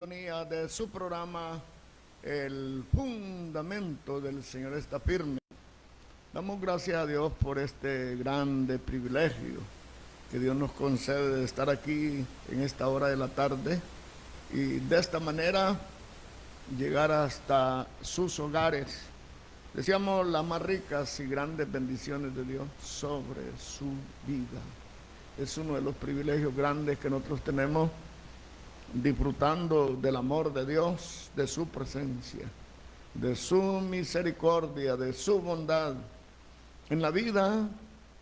De su programa El Fundamento del Señor está firme. Damos gracias a Dios por este grande privilegio que Dios nos concede de estar aquí en esta hora de la tarde y de esta manera llegar hasta sus hogares. Deseamos las más ricas y grandes bendiciones de Dios sobre su vida. Es uno de los privilegios grandes que nosotros tenemos, disfrutando del amor de Dios, de su presencia, de su misericordia, de su bondad. En la vida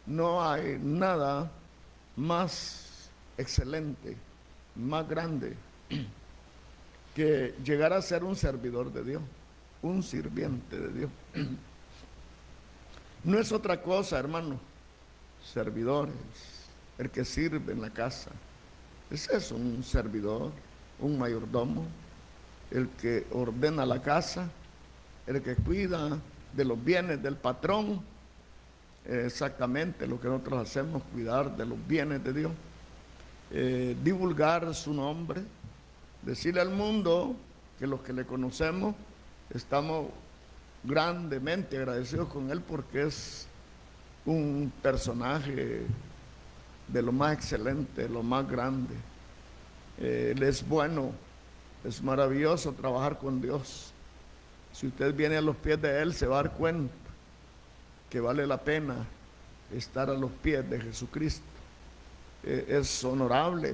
no hay nada más excelente, más grande, que llegar a ser un servidor de Dios, un sirviente de Dios. No es otra cosa, hermano, servidores, el que sirve en la casa. Ese es un servidor, un mayordomo, el que ordena la casa, el que cuida de los bienes del patrón. Exactamente lo que nosotros hacemos, cuidar de los bienes de Dios, divulgar su nombre, decirle al mundo que los que le conocemos estamos grandemente agradecidos con él porque es un personaje de lo más excelente, de lo más grande. Él es bueno, es maravilloso trabajar con Dios. Si usted viene a los pies de Él, se va a dar cuenta que vale la pena estar a los pies de Jesucristo. Es honorable.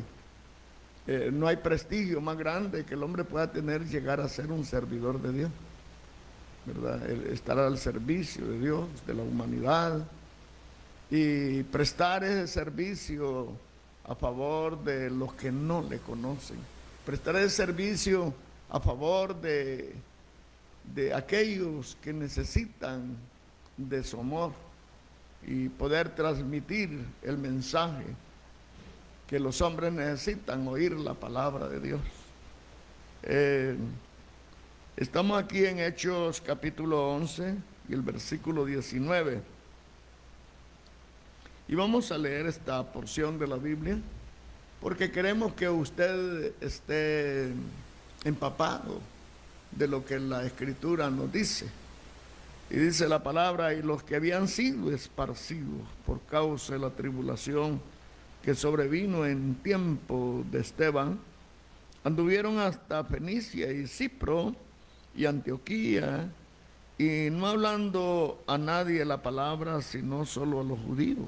No hay prestigio más grande que el hombre pueda tener llegar a ser un servidor de Dios, ¿verdad? Estar al servicio de Dios, de la humanidad, y prestar ese servicio a favor de los que no le conocen, prestar ese servicio a favor de aquellos que necesitan de su amor y poder transmitir el mensaje que los hombres necesitan oír, la palabra de Dios. Estamos aquí en Hechos capítulo 11 y el versículo 19. Y vamos a leer esta porción de la Biblia porque queremos que usted esté empapado de lo que la Escritura nos dice. Y dice la palabra: y los que habían sido esparcidos por causa de la tribulación que sobrevino en tiempo de Esteban, anduvieron hasta Fenicia y Cipro y Antioquía, y no hablando a nadie la palabra, sino solo a los judíos.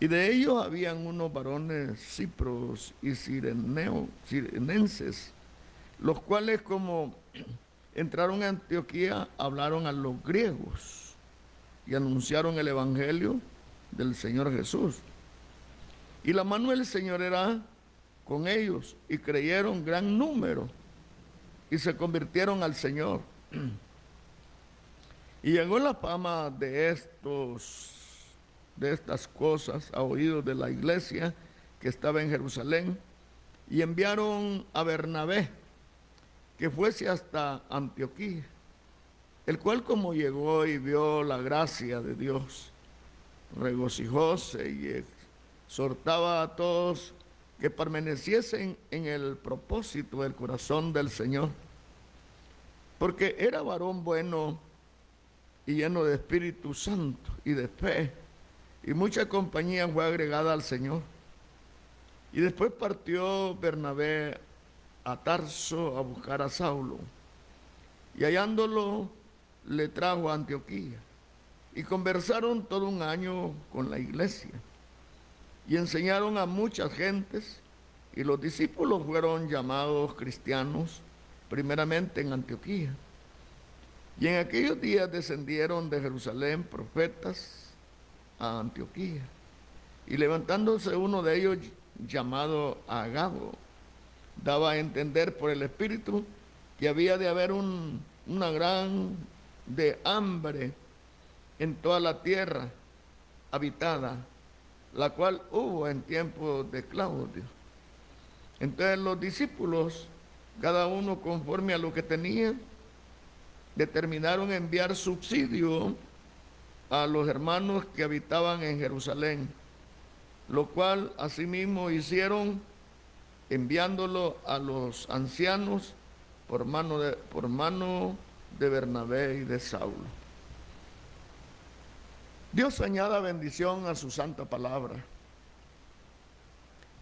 Y de ellos habían unos varones cipros y cirenenses, los cuales, como entraron a Antioquía, hablaron a los griegos y anunciaron el evangelio del Señor Jesús. Y la mano del Señor era con ellos, y creyeron gran número y se convirtieron al Señor. Y llegó la fama de estas cosas a oídos de la iglesia que estaba en Jerusalén, y enviaron a Bernabé que fuese hasta Antioquía, el cual, como llegó y vio la gracia de Dios, regocijóse y exhortaba a todos que permaneciesen en el propósito del corazón del Señor, porque era varón bueno y lleno de Espíritu Santo y de fe, y mucha compañía fue agregada al Señor. Y después partió Bernabé a Tarso a buscar a Saulo, y hallándolo le trajo a Antioquía, y conversaron todo un año con la iglesia, y enseñaron a muchas gentes, y los discípulos fueron llamados cristianos primeramente en Antioquía. Y en aquellos días descendieron de Jerusalén profetas a Antioquía, y levantándose uno de ellos, llamado Agabo, daba a entender por el Espíritu que había de haber una gran de hambre en toda la tierra habitada, la cual hubo en tiempo de Claudio. Entonces los discípulos, cada uno conforme a lo que tenía, determinaron enviar subsidio a los hermanos que habitaban en Jerusalén, lo cual asimismo hicieron, enviándolo a los ancianos por mano de Bernabé y de Saulo. Dios añada bendición a su santa palabra.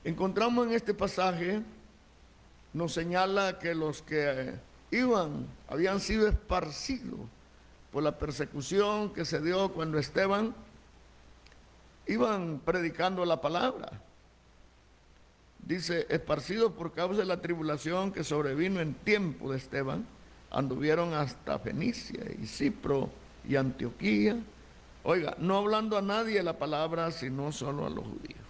Encontramos en este pasaje, nos señala que los que habían sido esparcidos por la persecución que se dio cuando Esteban iban predicando la palabra. Dice, esparcidos por causa de la tribulación que sobrevino en tiempo de Esteban, anduvieron hasta Fenicia y Cipro y Antioquía. Oiga, no hablando a nadie la palabra, sino solo a los judíos.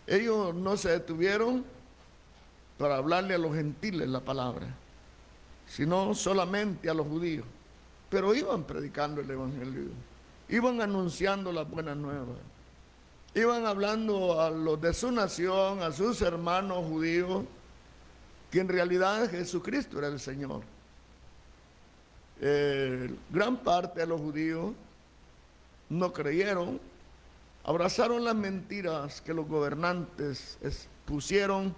Ellos no se detuvieron para hablarle a los gentiles la palabra, sino solamente a los judíos. Pero iban predicando el evangelio, iban anunciando las buenas nuevas, iban hablando a los de su nación, a sus hermanos judíos, que en realidad Jesucristo era el Señor. Gran parte de los judíos no creyeron, abrazaron las mentiras que los gobernantes pusieron,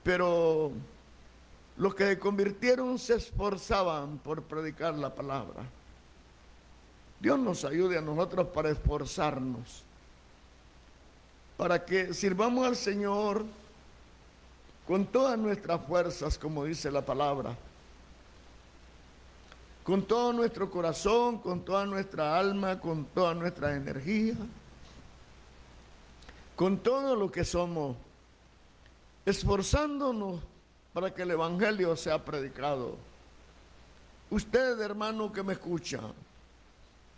pero los que se convirtieron se esforzaban por predicar la palabra. Dios nos ayude a nosotros para esforzarnos, para que sirvamos al Señor con todas nuestras fuerzas, como dice la palabra, con todo nuestro corazón, con toda nuestra alma, con toda nuestra energía, con todo lo que somos, esforzándonos para que el evangelio sea predicado. Usted, hermano que me escucha,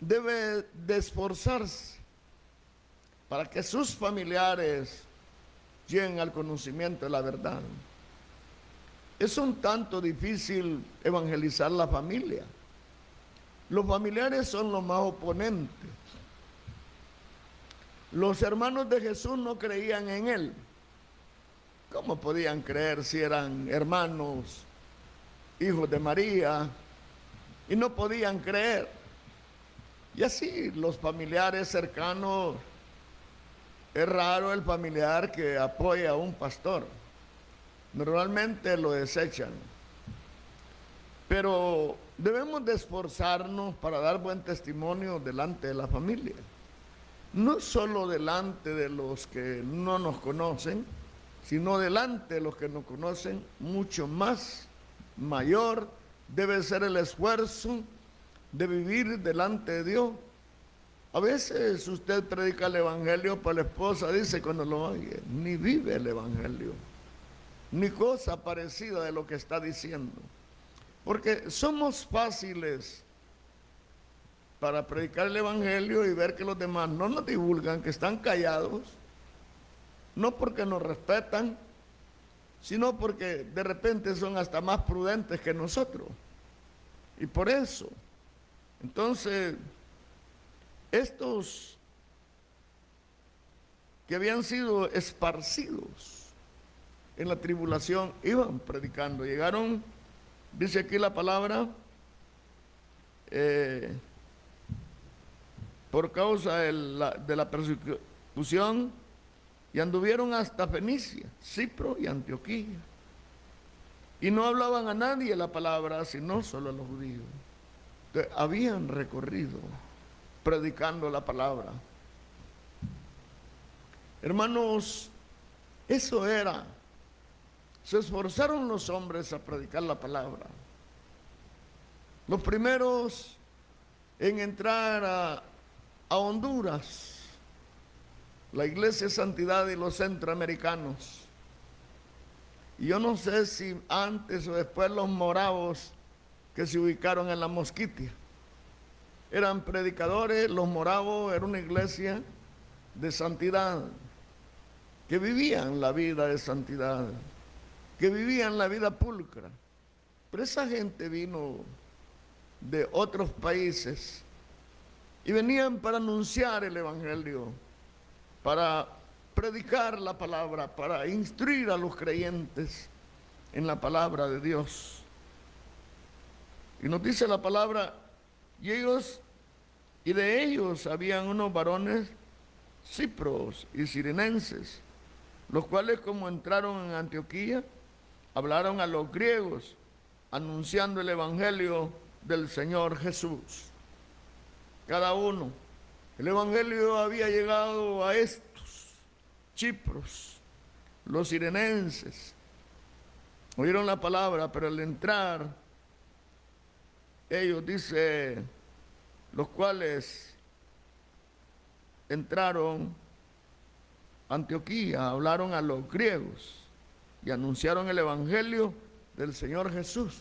debe de esforzarse para que sus familiares lleguen al conocimiento de la verdad. Es un tanto difícil evangelizar la familia. Los familiares son los más oponentes. Los hermanos de Jesús no creían en él. ¿Cómo podían creer si eran hermanos, hijos de María, y no podían creer? Y así los familiares cercanos, es raro el familiar que apoya a un pastor. Normalmente lo desechan. Pero debemos de esforzarnos para dar buen testimonio delante de la familia. No solo delante de los que no nos conocen, sino delante de los que nos conocen. Mucho más mayor debe ser el esfuerzo de vivir delante de Dios. A veces usted predica el evangelio, pero la esposa dice cuando lo oye, ni vive el evangelio, ni cosa parecida de lo que está diciendo. Porque somos fáciles para predicar el evangelio y ver que los demás no nos divulgan, que están callados, no porque nos respetan, sino porque de repente son hasta más prudentes que nosotros. Y por eso, entonces, estos que habían sido esparcidos en la tribulación iban predicando. Llegaron, dice aquí la palabra, por causa de la persecución, y anduvieron hasta Fenicia, Cipro y Antioquía. Y no hablaban a nadie la palabra, sino solo a los judíos. Entonces, habían recorrido predicando la palabra. Hermanos, eso era. Se esforzaron los hombres a predicar la palabra. Los primeros en entrar a Honduras, la Iglesia Santidad y los centroamericanos. Y yo no sé si antes o después los moravos que se ubicaron en la Mosquitia. Eran predicadores, los moravos era una iglesia de santidad, que vivían la vida de santidad, que vivían la vida pulcra. Pero esa gente vino de otros países y venían para anunciar el evangelio, para predicar la palabra, para instruir a los creyentes en la palabra de Dios. Y nos dice la palabra, y de ellos habían unos varones cipros y cirenenses, los cuales como entraron en Antioquía, hablaron a los griegos, anunciando el evangelio del Señor Jesús. Cada uno. El evangelio había llegado a estos chipros, los sirenenses. Oyeron la palabra, pero al entrar, ellos, dice, los cuales entraron a Antioquía, hablaron a los griegos y anunciaron el evangelio del Señor Jesús.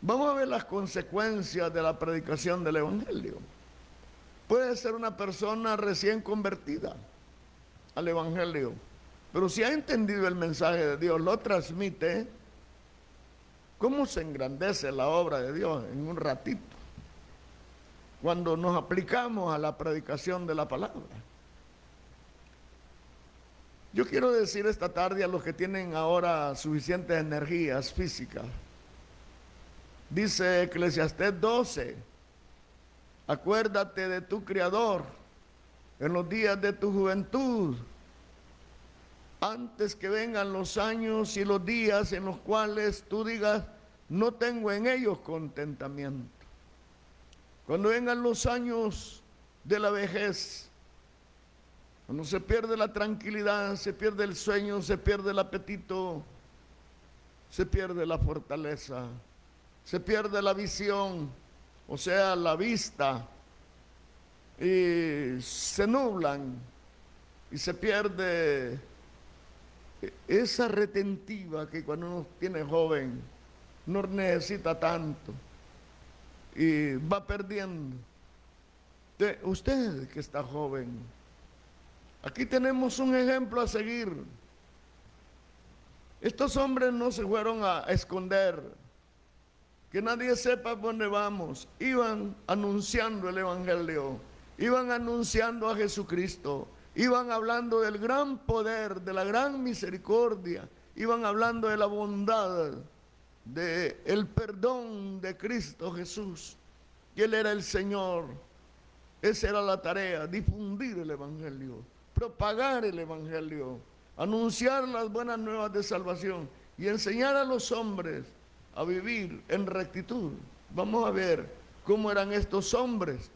Vamos a ver las consecuencias de la predicación del evangelio. Puede ser una persona recién convertida al evangelio, pero si ha entendido el mensaje de Dios, lo transmite. ¿Cómo se engrandece la obra de Dios en un ratito? Cuando nos aplicamos a la predicación de la palabra. Yo quiero decir esta tarde a los que tienen ahora suficientes energías físicas. Dice Eclesiastés 12, acuérdate de tu Creador en los días de tu juventud, antes que vengan los años y los días en los cuales tú digas, no tengo en ellos contentamiento. Cuando vengan los años de la vejez, cuando se pierde la tranquilidad, se pierde el sueño, se pierde el apetito, se pierde la fortaleza, se pierde la visión, o sea, la vista, y se nublan y se pierde esa retentiva que cuando uno tiene joven no necesita tanto y va perdiendo. Usted que está joven, aquí tenemos un ejemplo a seguir. Estos hombres no se fueron a esconder, que nadie sepa dónde vamos. Iban anunciando el evangelio, iban anunciando a Jesucristo, iban hablando del gran poder, de la gran misericordia, iban hablando de la bondad, del perdón de Cristo Jesús, que Él era el Señor. Esa era la tarea, difundir el evangelio, propagar el evangelio, anunciar las buenas nuevas de salvación y enseñar a los hombres a vivir en rectitud. Vamos a ver cómo eran estos hombres,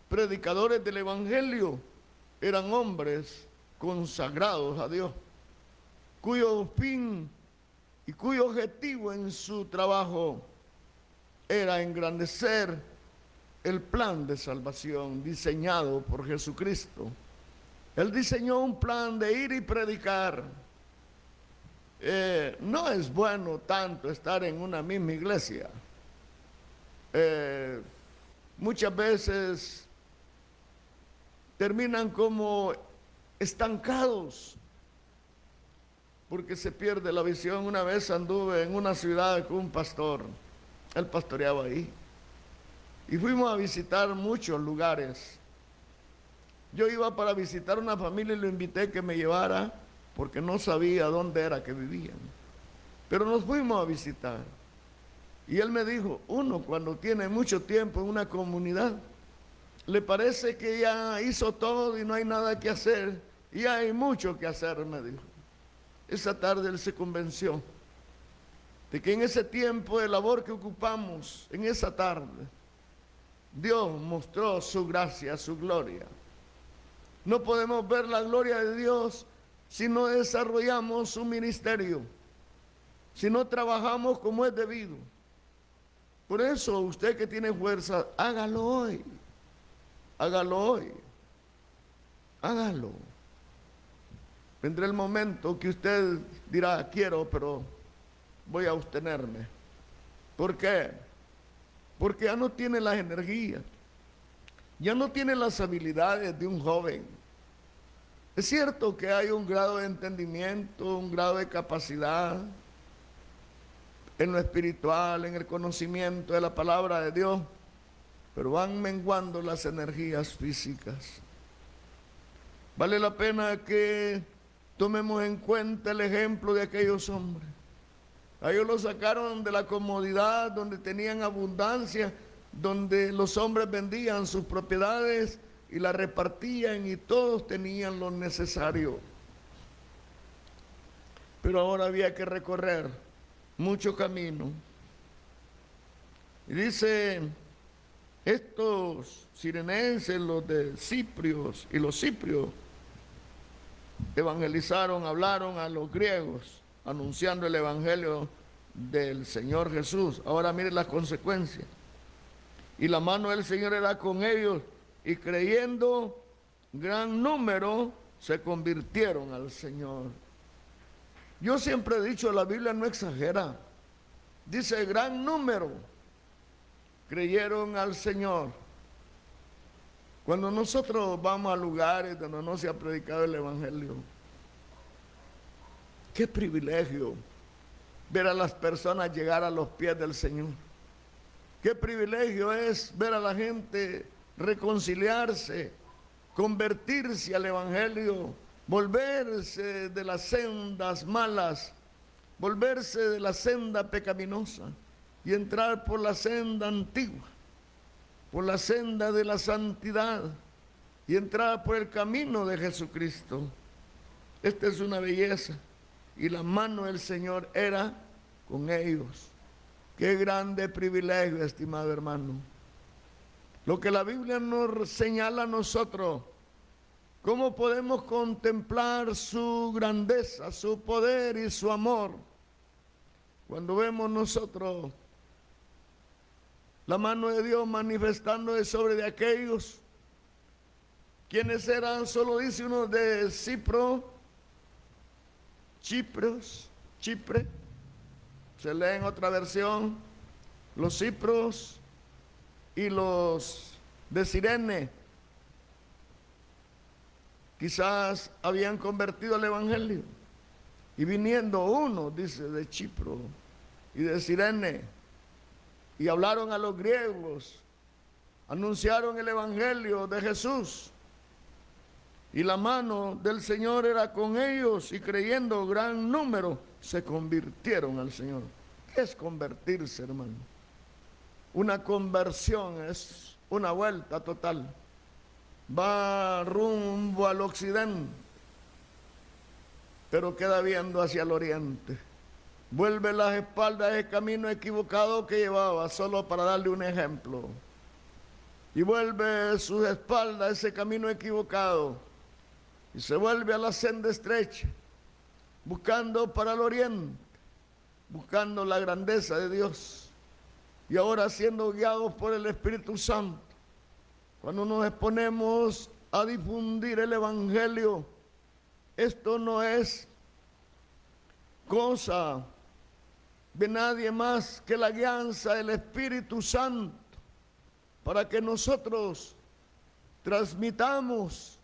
predicadores del evangelio. Eran hombres consagrados a Dios, cuyo fin y cuyo objetivo en su trabajo era engrandecer el plan de salvación diseñado por Jesucristo. Él diseñó un plan de ir y predicar. No es bueno tanto estar en una misma iglesia. Muchas veces terminan como estancados porque se pierde la visión. Una vez anduve en una ciudad con un pastor, él pastoreaba ahí, y fuimos a visitar muchos lugares. Yo iba para visitar una familia y lo invité que me llevara porque no sabía dónde era que vivían, pero nos fuimos a visitar. Y él me dijo, uno cuando tiene mucho tiempo en una comunidad, le parece que ya hizo todo y no hay nada que hacer, y hay mucho que hacer, me dijo. Esa tarde él se convenció de que en ese tiempo de labor que ocupamos, en esa tarde, Dios mostró su gracia, su gloria. No podemos ver la gloria de Dios si no desarrollamos su ministerio, si no trabajamos como es debido. Por eso usted que tiene fuerza, hágalo hoy. Hágalo hoy, hágalo. Vendrá el momento que usted dirá, quiero, pero voy a abstenerme. ¿Por qué? Porque ya no tiene las energías, ya no tiene las habilidades de un joven. Es cierto que hay un grado de entendimiento, un grado de capacidad en lo espiritual, en el conocimiento de la palabra de Dios, pero van menguando las energías físicas. Vale la pena que tomemos en cuenta el ejemplo de aquellos hombres. A ellos los sacaron de la comodidad donde tenían abundancia, donde los hombres vendían sus propiedades y las repartían y todos tenían lo necesario. pero ahora había que recorrer mucho camino. Y dice, estos cirenenses, los de Ciprios y los ciprios, evangelizaron, hablaron a los griegos, anunciando el evangelio del Señor Jesús. Ahora miren las consecuencias. Y la mano del Señor era con ellos, y creyendo gran número se convirtieron al Señor. Yo siempre he dicho, la Biblia no exagera. Dice gran número creyeron al Señor. Cuando nosotros vamos a lugares donde no se ha predicado el evangelio, qué privilegio ver a las personas llegar a los pies del Señor. Qué privilegio es ver a la gente reconciliarse, convertirse al evangelio, volverse de las sendas malas, volverse de la senda pecaminosa y entrar por la senda antigua, por la senda de la santidad y entrar por el camino de Jesucristo. Esta es una belleza, y la mano del Señor era con ellos. Qué grande privilegio, estimado hermano. Lo que la Biblia nos señala a nosotros, cómo podemos contemplar su grandeza, su poder y su amor, cuando vemos nosotros la mano de Dios manifestándose sobre de aquellos quienes eran, solo dice uno, de Chipre, se lee en otra versión, los cipros y los de Cirene, quizás habían convertido al evangelio, y viniendo uno, dice, de Chipro y de Cirene, y hablaron a los griegos, anunciaron el evangelio de Jesús, y la mano del Señor era con ellos, y creyendo gran número se convirtieron al Señor. ¿Qué es convertirse, hermano? Una conversión es una vuelta total. Va rumbo al occidente, pero queda viendo hacia el oriente. Vuelve las espaldas del camino equivocado que llevaba, solo para darle un ejemplo. Y vuelve sus espaldas ese camino equivocado, y se vuelve a la senda estrecha, buscando para el oriente, buscando la grandeza de Dios, y ahora siendo guiados por el Espíritu Santo. Cuando nos exponemos a difundir el evangelio, esto no es cosa de nadie más que la guianza del Espíritu Santo, para que nosotros transmitamos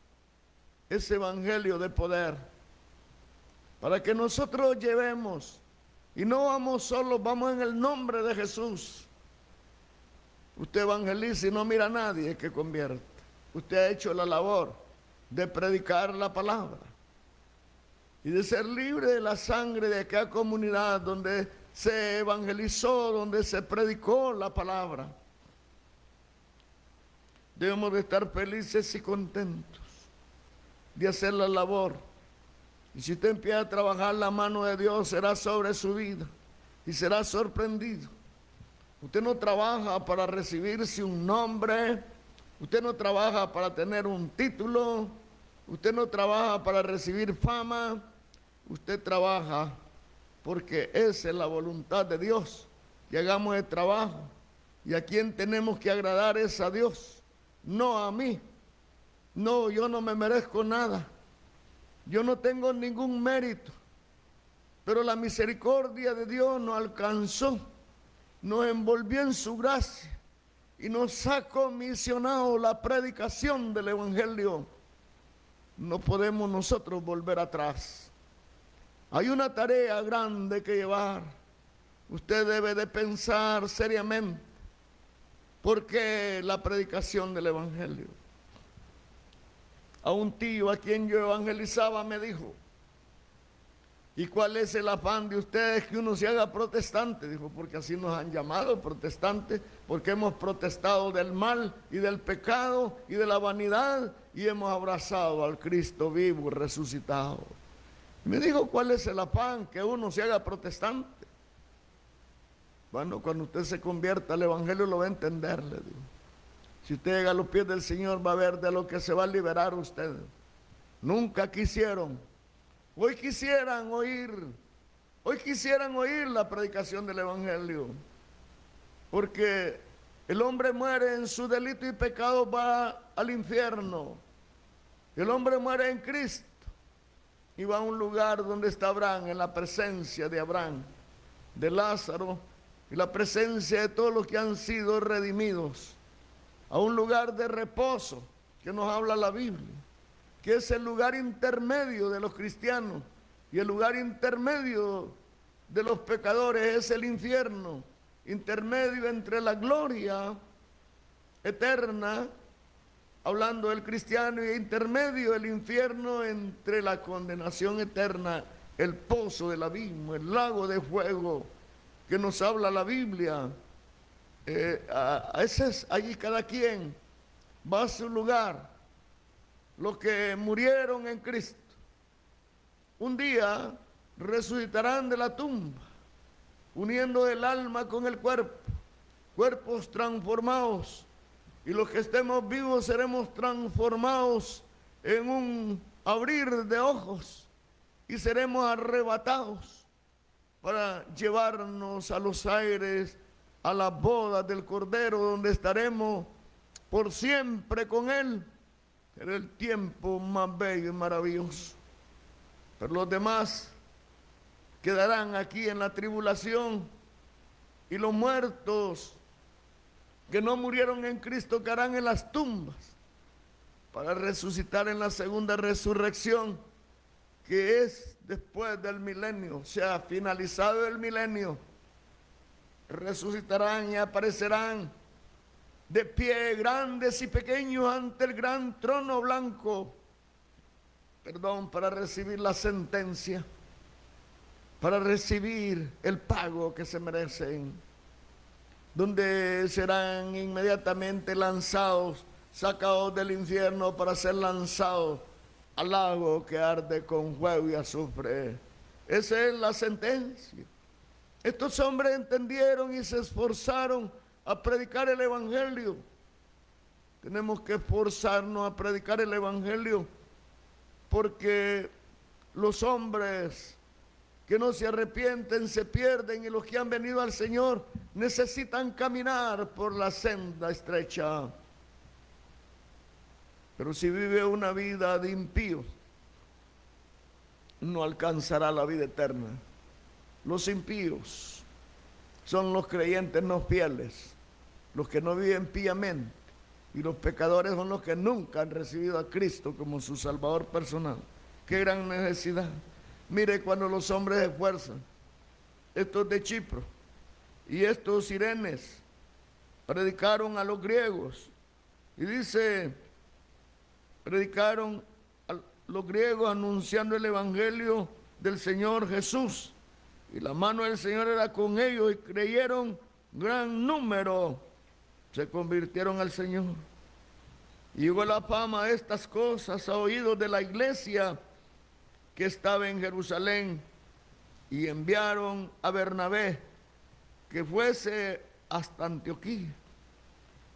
ese evangelio de poder, para que nosotros llevemos, y no vamos solos, vamos en el nombre de Jesús. Usted evangeliza y no mira a nadie que convierta. Usted ha hecho la labor de predicar la palabra y de ser libre de la sangre de aquella comunidad donde se evangelizó, donde se predicó la palabra. Debemos de estar felices y contentos de hacer la labor. Y si usted empieza a trabajar, la mano de Dios será sobre su vida y será sorprendido. Usted no trabaja para recibirse un nombre, usted no trabaja para tener un título, usted no trabaja para recibir fama, usted trabaja porque esa es la voluntad de Dios, que hagamos el trabajo. Y a quien tenemos que agradar es a Dios, no a mí. No, yo no me merezco nada, yo no tengo ningún mérito, pero la misericordia de Dios nos alcanzó, nos envolvió en su gracia y nos ha comisionado la predicación del evangelio. No podemos nosotros volver atrás. Hay una tarea grande que llevar. Usted debe de pensar seriamente, porque la predicación del evangelio. A un tío a quien yo evangelizaba me dijo: ¿y cuál es el afán de ustedes que uno se haga protestante? Dijo: porque así nos han llamado protestantes, porque hemos protestado del mal y del pecado y de la vanidad y hemos abrazado al Cristo vivo y resucitado. Me dijo, ¿cuál es el afán? Que uno se haga protestante. Bueno, cuando usted se convierta al Evangelio lo va a entender, le digo. Si usted llega a los pies del Señor va a ver de lo que se va a liberar usted. Nunca quisieron. Hoy quisieran oír la predicación del Evangelio. Porque el hombre muere en su delito y pecado, va al infierno. El hombre muere en Cristo y va a un lugar donde está Abraham, en la presencia de Abraham, de Lázaro y la presencia de todos los que han sido redimidos. A un lugar de reposo que nos habla la Biblia, que es el lugar intermedio de los cristianos, y el lugar intermedio de los pecadores es el infierno, intermedio entre la gloria eterna, hablando del cristiano, y intermedio el infierno entre la condenación eterna, el pozo del abismo, el lago de fuego que nos habla la Biblia. Allí cada quien va a su lugar. Los que murieron en Cristo un día resucitarán de la tumba, uniendo el alma con el cuerpo, cuerpos transformados, y los que estemos vivos seremos transformados en un abrir de ojos y seremos arrebatados para llevarnos a los aires, a las bodas del Cordero, donde estaremos por siempre con Él. Será el tiempo más bello y maravilloso. Pero los demás quedarán aquí en la tribulación, y los muertos que no murieron en Cristo quedarán en las tumbas para resucitar en la segunda resurrección, que es después del milenio, o sea, finalizado el milenio. Resucitarán y aparecerán de pie, grandes y pequeños, ante el gran trono blanco, para recibir la sentencia, para recibir el pago que se merecen, donde serán inmediatamente lanzados, sacados del infierno para ser lanzados al lago que arde con fuego y azufre. Esa es la sentencia. Estos hombres entendieron y se esforzaron a predicar el Evangelio. Tenemos que esforzarnos a predicar el Evangelio, porque los hombres que no se arrepienten se pierden, y los que han venido al Señor necesitan caminar por la senda estrecha. Pero si vive una vida de impío, no alcanzará la vida eterna. Los impíos son los creyentes no fieles, los que no viven piamente, y los pecadores son los que nunca han recibido a Cristo como su Salvador personal. ¡Qué gran necesidad! Mire, cuando los hombres se esfuerzan, estos de Chipro y estos sirenes predicaron a los griegos, y dice, predicaron a los griegos anunciando el Evangelio del Señor Jesús, y la mano del Señor era con ellos, y creyeron gran número, se convirtieron al Señor. Y llegó la fama de estas cosas a oídos de la iglesia que estaba en Jerusalén, y enviaron a Bernabé que fuese hasta Antioquía,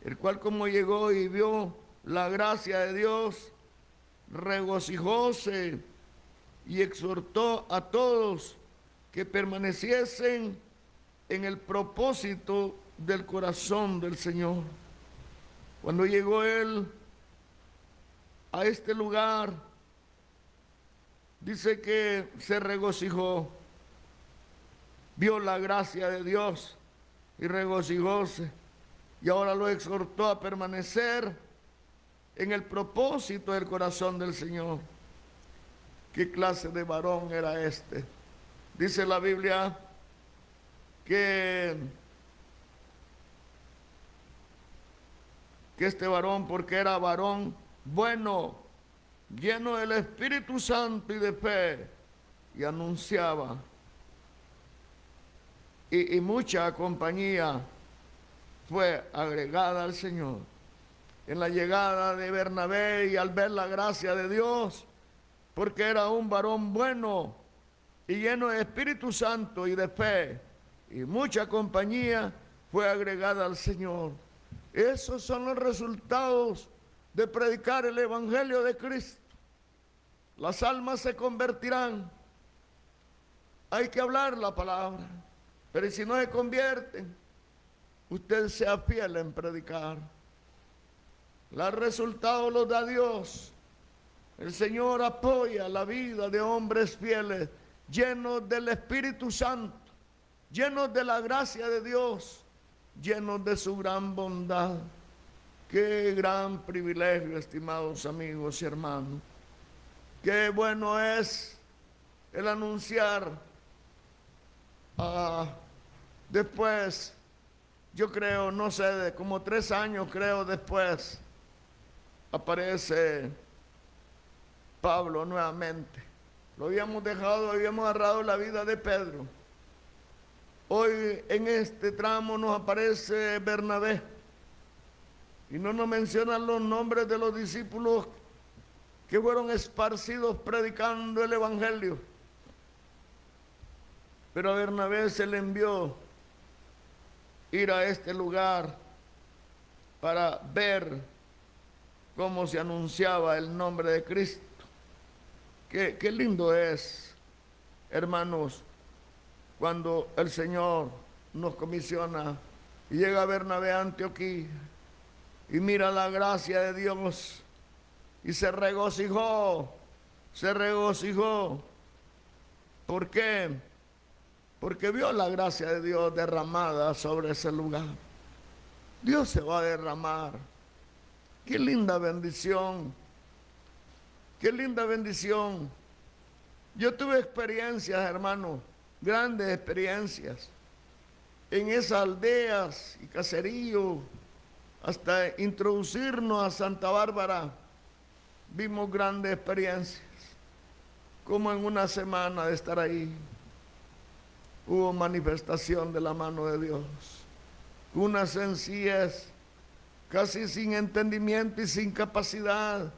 el cual, como llegó y vio la gracia de Dios, regocijóse y exhortó a todos que permaneciesen en el propósito del corazón del Señor. Cuando llegó él a este lugar, dice que se regocijó, vio la gracia de Dios y regocijóse, y ahora lo exhortó a permanecer en el propósito del corazón del Señor. ¿Qué clase de varón era este? Dice la Biblia que este varón, porque era varón bueno, lleno del Espíritu Santo y de fe, y anunciaba, y mucha compañía fue agregada al Señor. En la llegada de Bernabé, y al ver la gracia de Dios, porque era un varón bueno, y lleno de Espíritu Santo y de fe, y mucha compañía fue agregada al Señor. Esos son los resultados de predicar el Evangelio de Cristo. Las almas se convertirán. Hay que hablar la palabra, pero si no se convierten, usted sea fiel en predicar. Los resultados los da Dios. El Señor apoya la vida de hombres fieles, llenos del Espíritu Santo, llenos de la gracia de Dios, llenos de su gran bondad. Qué gran privilegio, estimados amigos y hermanos. Qué bueno es el anunciar. Después, yo creo, no sé, de como 3 años creo después, aparece Pablo nuevamente. Lo habíamos dejado, habíamos agarrado la vida de Pedro. Hoy en este tramo nos aparece Bernabé y no nos mencionan los nombres de los discípulos que fueron esparcidos predicando el Evangelio. Pero a Bernabé se le envió ir a este lugar para ver cómo se anunciaba el nombre de Cristo. Qué lindo es, hermanos, cuando el Señor nos comisiona y llega Bernabé a Antioquía y mira la gracia de Dios y se regocijó. ¿Por qué? Porque vio la gracia de Dios derramada sobre ese lugar. Dios se va a derramar. Qué linda bendición. Qué linda bendición. Yo tuve experiencias, hermano, grandes experiencias en esas aldeas y caseríos, hasta introducirnos a Santa Bárbara. Vimos grandes experiencias, como en una semana de estar ahí hubo manifestación de la mano de Dios, una sencillez, casi sin entendimiento y sin capacidad,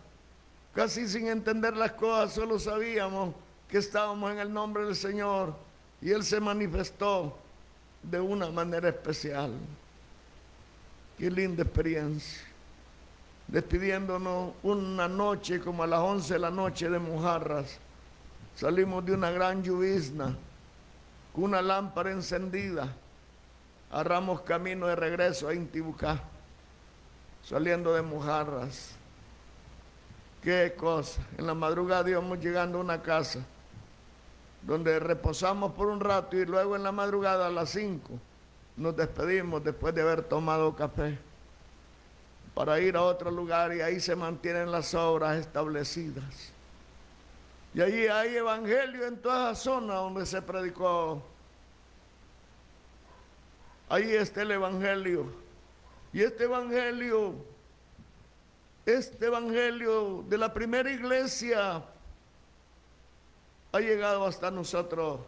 casi sin entender las cosas, solo sabíamos que estábamos en el nombre del Señor y Él se manifestó de una manera especial. Qué linda experiencia. Despidiéndonos una noche como a las 11 de la noche de Mojarras, salimos de una gran llovizna con una lámpara encendida, agarramos camino de regreso a Intibucá, saliendo de Mojarras. Qué cosa. En la madrugada íbamos llegando a una casa donde reposamos por un rato y luego en la madrugada a las 5 nos despedimos después de haber tomado café para ir a otro lugar, y ahí se mantienen las obras establecidas. Y allí hay evangelio en toda esa zona donde se predicó. Ahí está el evangelio. Y este evangelio de la primera iglesia ha llegado hasta nosotros.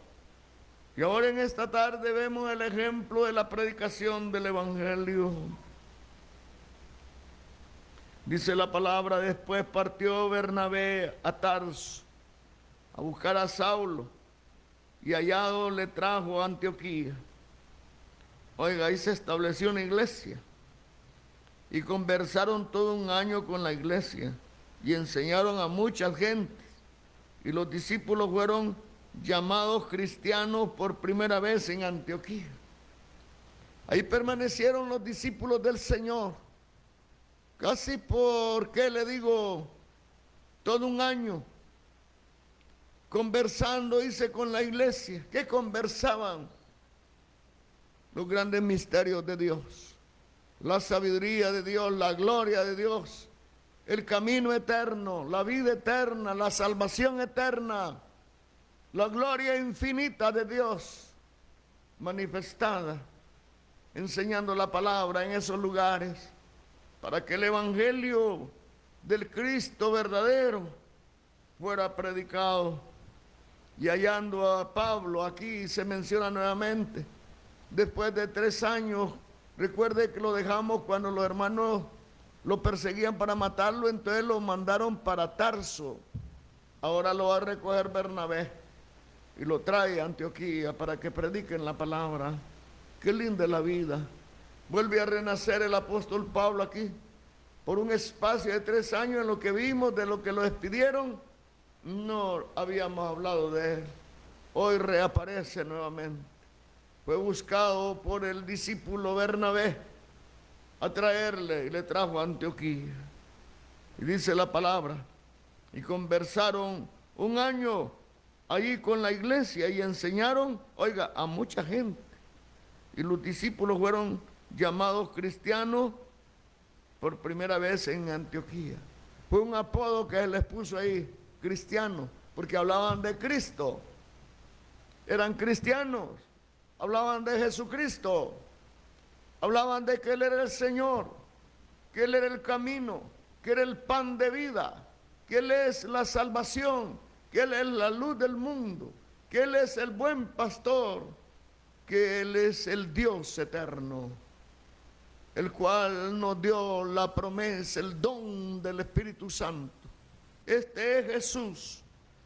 Y ahora en esta tarde vemos el ejemplo de la predicación del evangelio. Dice la palabra: después partió Bernabé a Tarso a buscar a Saulo, y hallado le trajo a Antioquía. Oiga, ahí se estableció una iglesia y conversaron todo un año con la iglesia y enseñaron a mucha gente, y los discípulos fueron llamados cristianos por primera vez en Antioquía. Ahí permanecieron los discípulos del Señor casi, por qué le digo, todo un año, conversando, dice, con la iglesia. ¿Qué conversaban? Los grandes misterios de Dios, la sabiduría de Dios, la gloria de Dios, el camino eterno, la vida eterna, la salvación eterna, la gloria infinita de Dios manifestada, enseñando la palabra en esos lugares, para que el evangelio del Cristo verdadero fuera predicado. Y hallando a Pablo, aquí se menciona nuevamente, después de 3 años, recuerde que lo dejamos cuando los hermanos lo perseguían para matarlo, entonces lo mandaron para Tarso. Ahora lo va a recoger Bernabé. y lo trae a Antioquía para que prediquen la palabra. Qué linda es la vida. Vuelve a renacer el apóstol Pablo aquí. Por un espacio de 3 años, en lo que vimos, de lo que lo despidieron, no habíamos hablado de él. Hoy reaparece nuevamente. Fue buscado por el discípulo Bernabé a traerle y le trajo a Antioquía. Y dice la palabra, y conversaron 1 año allí con la iglesia y enseñaron, oiga, a mucha gente. Y los discípulos fueron llamados cristianos por primera vez en Antioquía. Fue un apodo que él les puso ahí, cristiano, porque hablaban de Cristo. Eran cristianos, hablaban de Jesucristo, hablaban de que Él era el Señor, que Él era el camino, que era el pan de vida, que Él es la salvación, que Él es la luz del mundo, que Él es el buen pastor, que Él es el Dios eterno, el cual nos dio la promesa, el don del Espíritu Santo. Este es Jesús,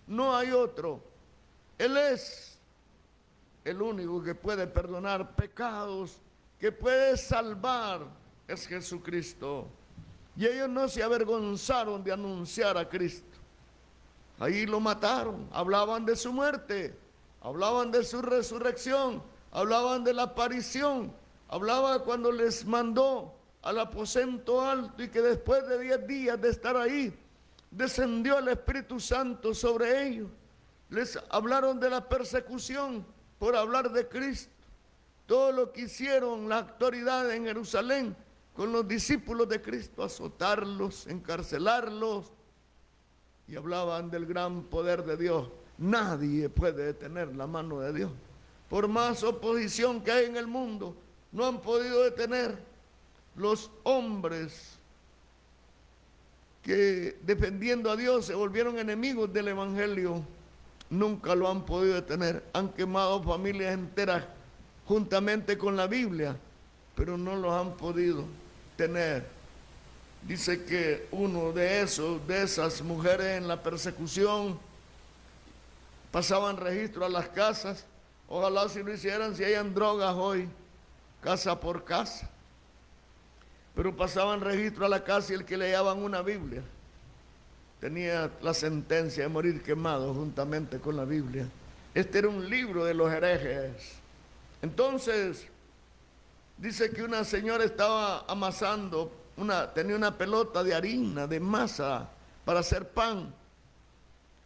no hay otro. Él es el único que puede perdonar pecados, que puede salvar, es Jesucristo. Y ellos no se avergonzaron de anunciar a Cristo. Ahí lo mataron, hablaban de su muerte, hablaban de su resurrección, hablaban de la aparición, hablaban cuando les mandó al aposento alto y que después de 10 días de estar ahí, descendió el Espíritu Santo sobre ellos. Les hablaron de la persecución por hablar de Cristo. Todo lo que hicieron la autoridad en Jerusalén con los discípulos de Cristo, azotarlos, encarcelarlos, y hablaban del gran poder de Dios. Nadie puede detener la mano de Dios. Por más oposición que hay en el mundo, no han podido detener los hombres que defendiendo a Dios se volvieron enemigos del evangelio. Nunca lo han podido detener. Han quemado familias enteras juntamente con la Biblia, pero no los han podido tener. Dice que uno de esas mujeres en la persecución pasaban registro a las casas. Ojalá si lo hicieran, si hayan drogas hoy, casa por casa. Pero pasaban registro a la casa y el que le hallaban una Biblia tenía la sentencia de morir quemado juntamente con la Biblia. Este era un libro de los herejes. Entonces, dice que una señora estaba amasando, tenía una pelota de harina, de masa, para hacer pan.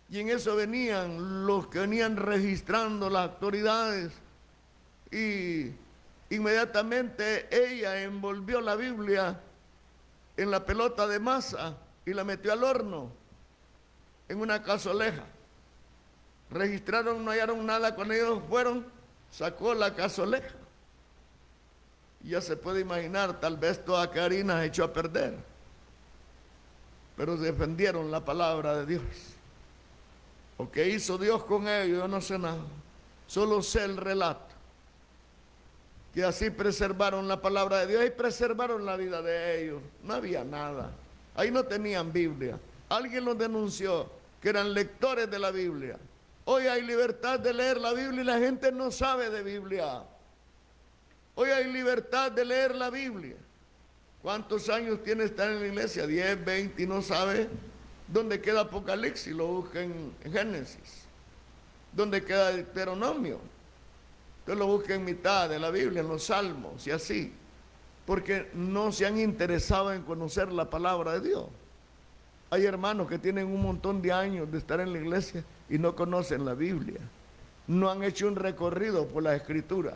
Y en eso venían los que venían registrando las autoridades. Y inmediatamente ella envolvió la Biblia en la pelota de masa y la metió al horno, en una cazoleja. Registraron, no hallaron nada, cuando ellos fueron, sacó la cazoleja. Y ya se puede imaginar, tal vez toda aquella harina se echó a perder. Pero defendieron la palabra de Dios. ¿O qué hizo Dios con ellos? Yo no sé nada. Solo sé el relato. Que así preservaron la palabra de Dios y preservaron la vida de ellos. No había nada. Ahí no tenían Biblia. Alguien los denunció que eran lectores de la Biblia. Hoy hay libertad de leer la Biblia y la gente no sabe de Biblia. Hoy hay libertad de leer la Biblia. ¿Cuántos años tiene estar en la iglesia? 10, 20 y no sabe dónde queda Apocalipsis. Lo busca en Génesis. ¿Dónde queda Deuteronomio? Usted lo busca en mitad de la Biblia, en los Salmos y así. Porque no se han interesado en conocer la palabra de Dios. Hay hermanos que tienen un montón de años de estar en la iglesia y no conocen la Biblia. No han hecho un recorrido por la Escritura.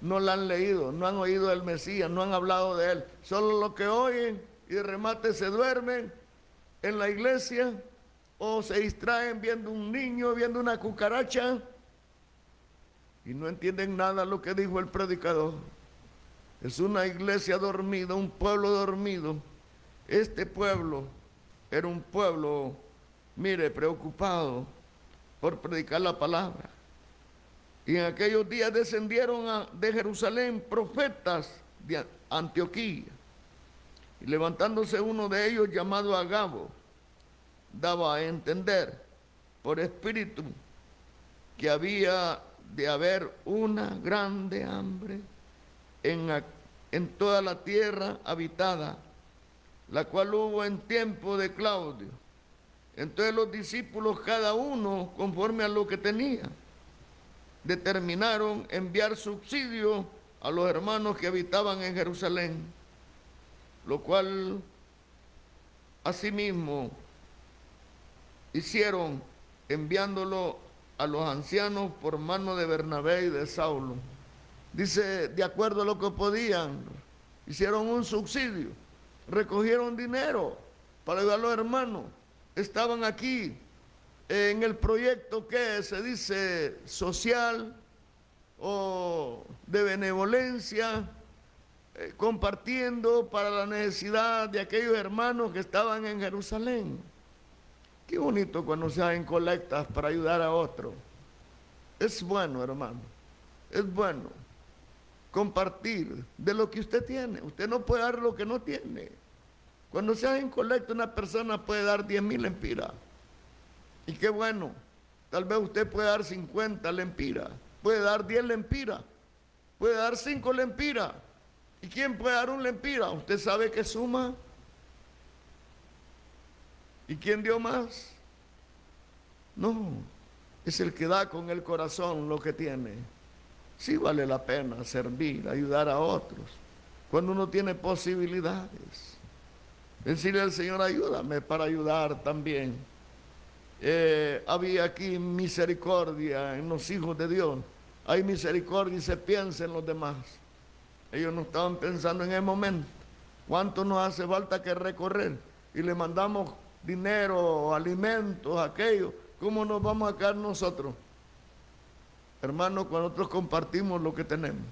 No la han leído, no han oído del Mesías, no han hablado de Él. Solo lo que oyen y de remate se duermen en la iglesia o se distraen viendo un niño, viendo una cucaracha y no entienden nada de lo que dijo el predicador. Es una iglesia dormida, un pueblo dormido. Este pueblo era un pueblo, mire, preocupado por predicar la palabra. Y en aquellos días descendieron de Jerusalén profetas de Antioquía. Y levantándose uno de ellos, llamado Agabo, daba a entender por espíritu que había de haber una grande hambre en toda la tierra habitada, la cual hubo en tiempo de Claudio. Entonces los discípulos, cada uno conforme a lo que tenía, determinaron enviar subsidio a los hermanos que habitaban en Jerusalén, lo cual asimismo hicieron, enviándolo a los ancianos por mano de Bernabé y de Saulo. Dice, de acuerdo a lo que podían, hicieron un subsidio, recogieron dinero para ayudar a los hermanos. Estaban aquí en el proyecto que se dice social o de benevolencia, compartiendo para la necesidad de aquellos hermanos que estaban en Jerusalén. Qué bonito cuando se hacen colectas para ayudar a otros. Es bueno, hermano, es bueno compartir de lo que usted tiene. Usted no puede dar lo que no tiene. Cuando se hacen colectas, una persona puede dar 10,000 lempiras. Y qué bueno, tal vez usted puede dar 50 lempiras, puede dar 10 lempiras, puede dar 5 lempiras. ¿Y quién puede dar 1 lempira? ¿Usted sabe qué suma? ¿Y quién dio más? No, es el que da con el corazón lo que tiene. Sí vale la pena servir, ayudar a otros, cuando uno tiene posibilidades. Decirle al Señor, ayúdame para ayudar también. Había aquí misericordia en los hijos de Dios. Hay misericordia y se piensa en los demás. Ellos no estaban pensando en el momento. ¿Cuánto nos hace falta que recorrer? Y le mandamos dinero, alimentos, aquello. ¿Cómo nos vamos a quedar nosotros? Hermanos, cuando nosotros compartimos lo que tenemos,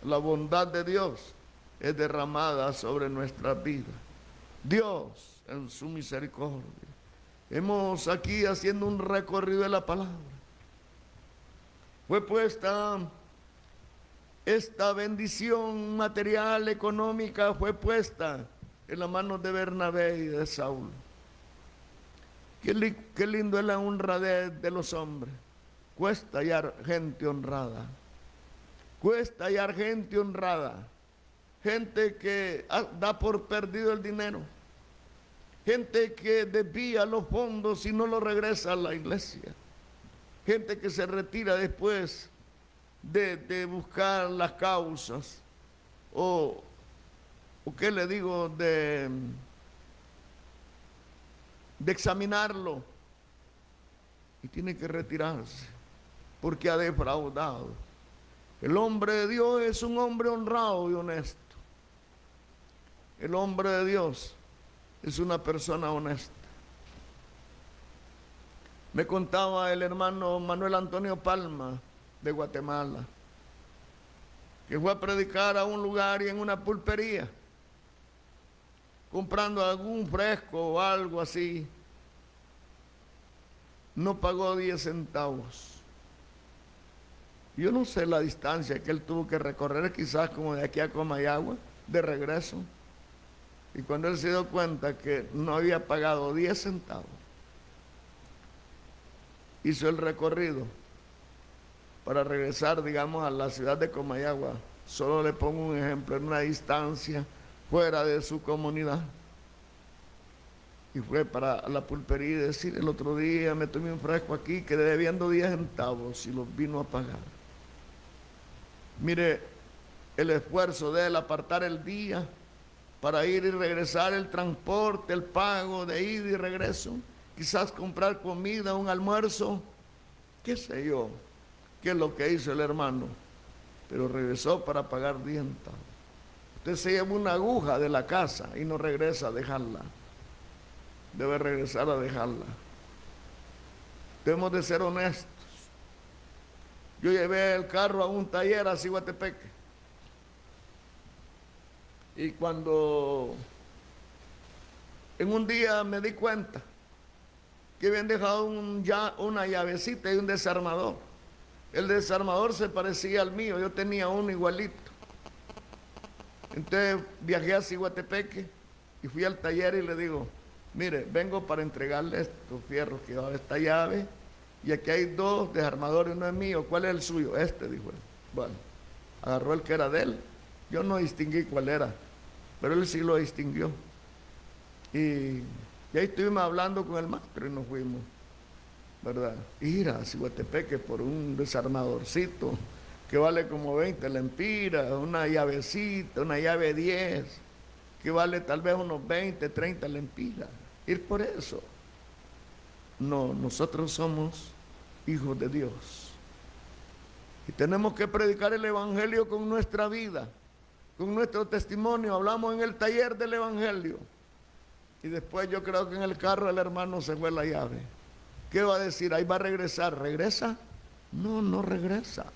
la bondad de Dios es derramada sobre nuestras vidas. Dios en su misericordia. Hemos aquí haciendo un recorrido de la palabra. Fue puesta esta bendición material, económica, fue puesta en las manos de Bernabé y de Saulo. Qué lindo es la honradez de los hombres. Cuesta hallar gente honrada. Cuesta hallar gente honrada. Gente que da por perdido el dinero. Gente que desvía los fondos y no lo regresa a la iglesia. Gente que se retira después de buscar las causas. O qué le digo, de examinarlo. Y tiene que retirarse porque ha defraudado. El hombre de Dios es un hombre honrado y honesto. El hombre de Dios es una persona honesta. Me contaba el hermano Manuel Antonio Palma de Guatemala, que fue a predicar a un lugar y en una pulpería, comprando algún fresco o algo así, no pagó 10 centavos. Yo no sé la distancia que él tuvo que recorrer, quizás como de aquí a Comayagua, de regreso. Y cuando él se dio cuenta que no había pagado 10 centavos, hizo el recorrido para regresar, digamos, a la ciudad de Comayagua. Solo le pongo un ejemplo, en una distancia fuera de su comunidad. Y fue para la pulpería y decir, el otro día me tomé un fresco aquí, quedé debiendo 10 centavos y los vino a pagar. Mire, el esfuerzo de él apartar el día para ir y regresar, el transporte, el pago de ida y regreso, quizás comprar comida, un almuerzo, qué sé yo, qué es lo que hizo el hermano, pero regresó para pagar 10 centavos. Usted se lleva una aguja de la casa y no regresa a dejarla. Debe regresar a dejarla. Debemos de ser honestos. Yo llevé el carro a un taller a Ciguatepeque. Y cuando en un día me di cuenta que habían dejado una llavecita y un desarmador. El desarmador se parecía al mío, yo tenía uno igualito. Entonces viajé a Ciguatepeque y fui al taller y le digo, mire, vengo para entregarle estos fierros que llevaba esta llave y aquí hay dos desarmadores, uno es mío, ¿cuál es el suyo? Este, dijo él. Bueno, agarró el que era de él. Yo no distinguí cuál era, pero él sí lo distinguió. Y ahí estuvimos hablando con el maestro y nos fuimos, ¿verdad? Ir a Ciguatepeque por un desarmadorcito que vale como 20 lempiras, una llavecita, una llave 10, que vale tal vez unos 20, 30 lempiras. Ir por eso. No, nosotros somos hijos de Dios. Y tenemos que predicar el Evangelio con nuestra vida, con nuestro testimonio. Hablamos en el taller del Evangelio. Y después yo creo que en el carro del hermano se fue la llave. ¿Qué va a decir? Ahí va a regresar. ¿Regresa? No, no regresa.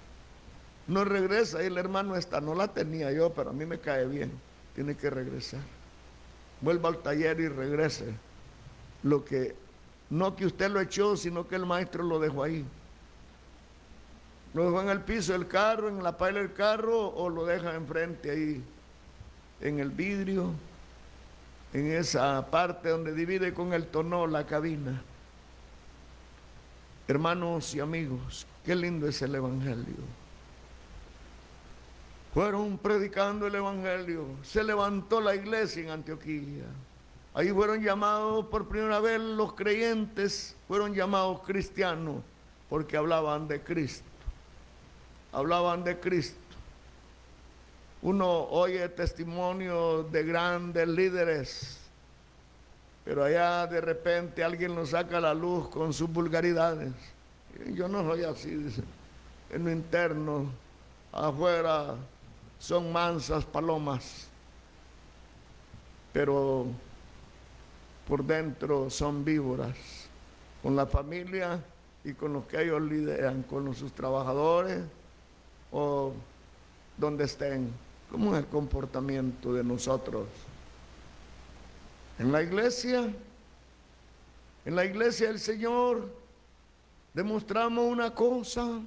No regresa. Y el hermano está. No la tenía yo, pero a mí me cae bien. Tiene que regresar. Vuelva al taller y regrese. Lo que, no que usted lo echó, sino que el maestro lo dejó ahí. Lo dejó en el piso del carro, en la pala del carro, o lo deja enfrente ahí, en el vidrio, en esa parte donde divide con el tonó la cabina. Hermanos y amigos, qué lindo es el Evangelio. Fueron predicando el Evangelio, se levantó la iglesia en Antioquía. Ahí fueron llamados por primera vez los creyentes, fueron llamados cristianos, porque hablaban de Cristo. Hablaban de Cristo. Uno oye testimonios de grandes líderes, pero allá de repente alguien lo saca a la luz con sus vulgaridades. Yo no soy así, dice. En lo interno, afuera son mansas palomas, pero por dentro son víboras, con la familia y con los que ellos lideran, con sus trabajadores o donde estén. ¿Cómo es el comportamiento de nosotros? En la iglesia del Señor demostramos una cosa,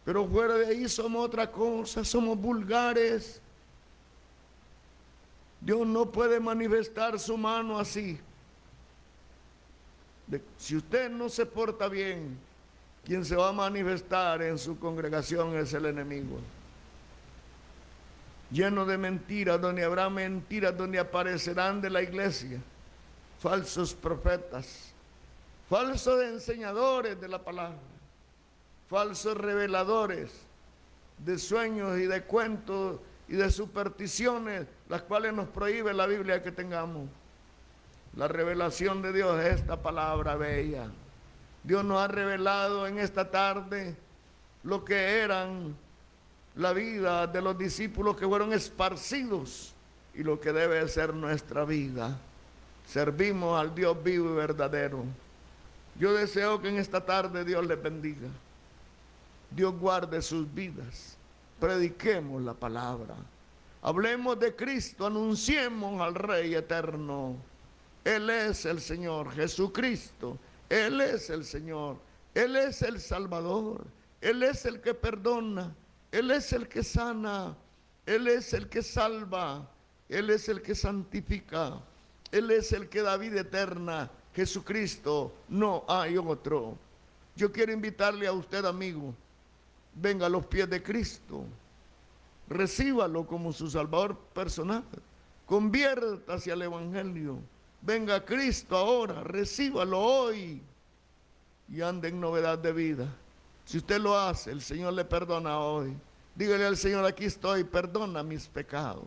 pero fuera de ahí somos otra cosa, somos vulgares. Dios no puede manifestar su mano así. Si usted no se porta bien, quien se va a manifestar en su congregación es el enemigo. Lleno de mentiras, donde habrá mentiras, donde aparecerán de la iglesia falsos profetas, falsos enseñadores de la palabra, falsos reveladores de sueños y de cuentos y de supersticiones, las cuales nos prohíbe la Biblia que tengamos. La revelación de Dios es esta palabra bella. Dios nos ha revelado en esta tarde lo que eran la vida de los discípulos que fueron esparcidos y lo que debe ser nuestra vida. Servimos al Dios vivo y verdadero. Yo deseo que en esta tarde Dios les bendiga. Dios guarde sus vidas. Prediquemos la palabra. Hablemos de Cristo, anunciemos al Rey eterno. Él es el Señor Jesucristo. Él es el Señor. Él es el Salvador. Él es el que perdona. Él es el que sana. Él es el que salva. Él es el que santifica. Él es el que da vida eterna. Jesucristo, no hay otro. Yo quiero invitarle a usted, amigo, venga a los pies de Cristo. Recíbalo como su Salvador personal. Conviértase al Evangelio. Venga a Cristo ahora, recíbalo hoy y ande en novedad de vida. Si usted lo hace, el Señor le perdona hoy. Dígale al Señor, aquí estoy, perdona mis pecados.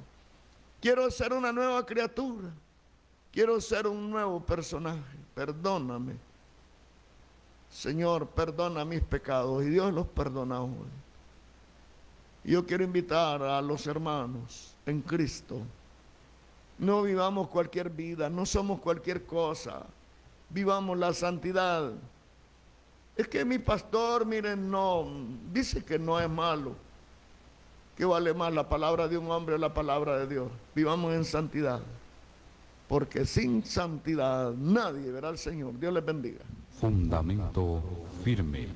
Quiero ser una nueva criatura. Quiero ser un nuevo personaje. Perdóname. Señor, perdona mis pecados. Y Dios los perdona hoy. Y yo quiero invitar a los hermanos en Cristo. No vivamos cualquier vida, no somos cualquier cosa. Vivamos la santidad. Es que mi pastor, miren, no, dice que no es malo. ¿Qué vale más, la palabra de un hombre o la palabra de Dios? Vivamos en santidad. Porque sin santidad nadie verá al Señor. Dios les bendiga. Fundamento firme.